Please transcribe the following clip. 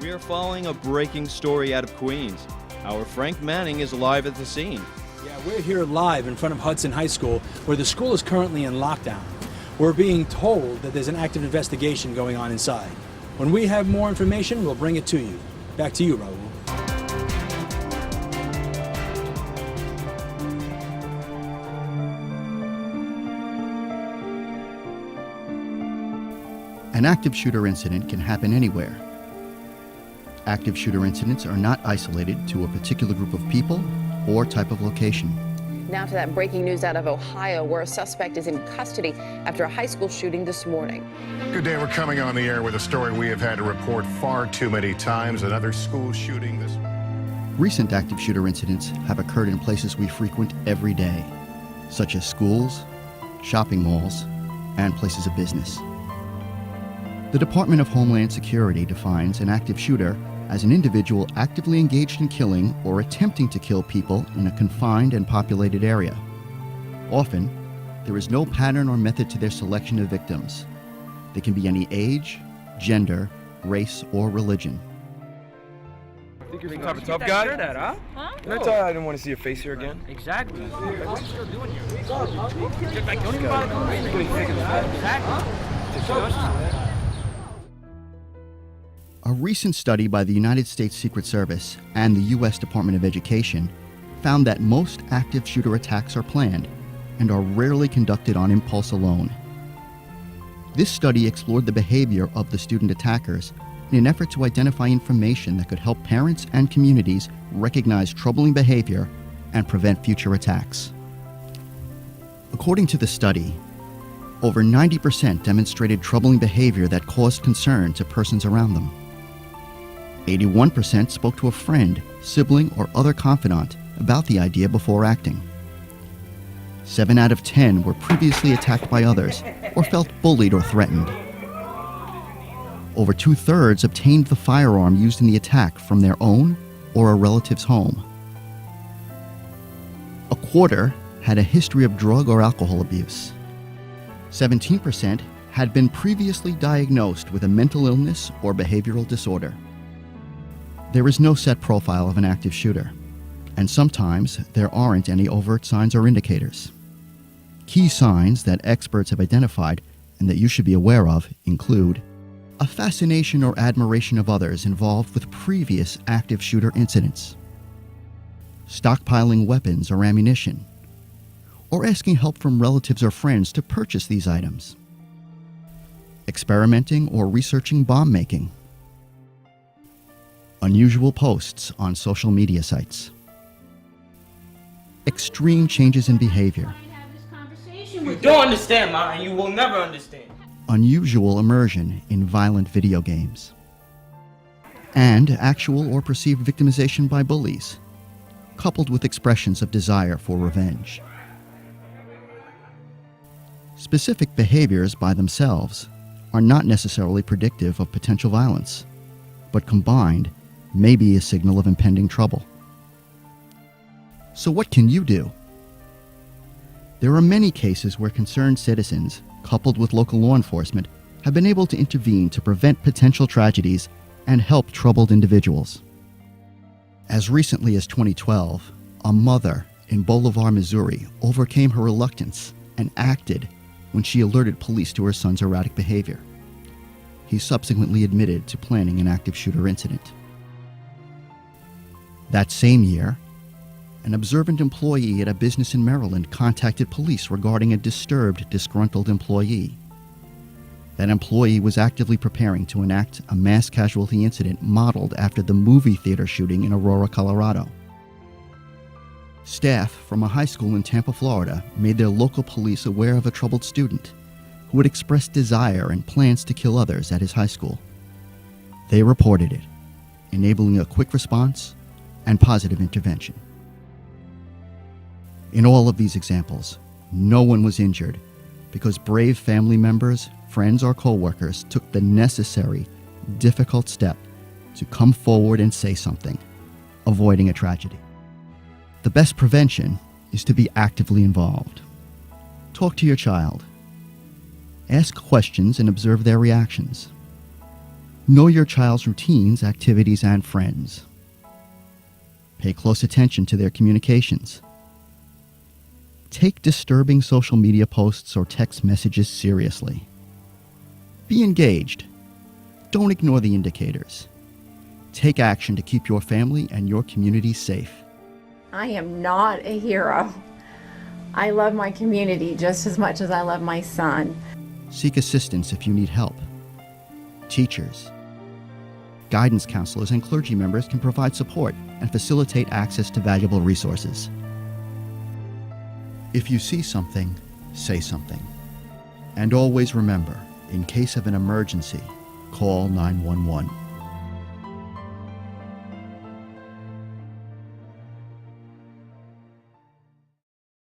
We are following a breaking story out of Queens. Our Frank Manning is live at the scene. Yeah, we're here live in front of Hudson High School, where the school is currently in lockdown. We're being told that there's an active investigation going on inside. When we have more information, we'll bring it to you. Back to you, Raul. An active shooter incident can happen anywhere. Active shooter incidents are not isolated to a particular group of people or type of location. Now to that breaking news out of Ohio, where a suspect is in custody after a high school shooting this morning. Good day. We're coming on the air with a story we have had to report far too many times. Another school shooting this. Recent active shooter incidents have occurred in places we frequent every day, such as schools, shopping malls, and places of business. The Department of Homeland Security defines an active shooter as an individual actively engaged in killing or attempting to kill people in a confined and populated area. Often, there is no pattern or method to their selection of victims. They can be any age, gender, race, or religion. Think you're some type of tough guy? Did I tell you I didn't want to see your face here again? Exactly. What are you still doing here? Like, don't even bother coming in. Exactly. A recent study by the United States Secret Service and the U.S. Department of Education found that most active shooter attacks are planned and are rarely conducted on impulse alone. This study explored the behavior of the student attackers in an effort to identify information that could help parents and communities recognize troubling behavior and prevent future attacks. According to the study, over 90% demonstrated troubling behavior that caused concern to persons around them. 81% spoke to a friend, sibling, or other confidant about the idea before acting. 7 out of 10 were previously attacked by others or felt bullied or threatened. Over 2/3 obtained the firearm used in the attack from their own or a relative's home. A quarter had a history of drug or alcohol abuse. 17% had been previously diagnosed with a mental illness or behavioral disorder. There is no set profile of an active shooter, and sometimes there aren't any overt signs or indicators. Key signs that experts have identified and that you should be aware of include a fascination or admiration of others involved with previous active shooter incidents, stockpiling weapons or ammunition, or asking help from relatives or friends to purchase these items, experimenting or researching bomb making, unusual posts on social media sites, extreme changes in behavior, You don't understand, Ma, and you will never understand. unusual immersion in violent video games, and actual or perceived victimization by bullies, coupled with expressions of desire for revenge. Specific behaviors by themselves are not necessarily predictive of potential violence, but combined may be a signal of impending trouble. So what can you do? There are many cases where concerned citizens, coupled with local law enforcement, have been able to intervene to prevent potential tragedies and help troubled individuals. As recently as 2012, a mother in Bolivar, Missouri, overcame her reluctance and acted when she alerted police to her son's erratic behavior. He subsequently admitted to planning an active shooter incident. That same year, an observant employee at a business in Maryland contacted police regarding a disturbed, disgruntled employee. That employee was actively preparing to enact a mass casualty incident modeled after the movie theater shooting in Aurora, Colorado. Staff from a high school in Tampa, Florida, made their local police aware of a troubled student who had expressed desire and plans to kill others at his high school. They reported it, enabling a quick response and positive intervention. In all of these examples, no one was injured because brave family members, friends, or co-workers took the necessary, difficult step to come forward and say something, avoiding a tragedy. The best prevention is to be actively involved. Talk to your child. Ask questions and observe their reactions. Know your child's routines, activities, and friends. Pay close attention to their communications. Take disturbing social media posts or text messages seriously. Be engaged. Don't ignore the indicators. Take action to keep your family and your community safe. I am not a hero. I love my community just as much as I love my son. Seek assistance if you need help. Teachers, guidance counselors, and clergy members can provide support and facilitate access to valuable resources. If you see something, say something. And always remember, in case of an emergency, call 911.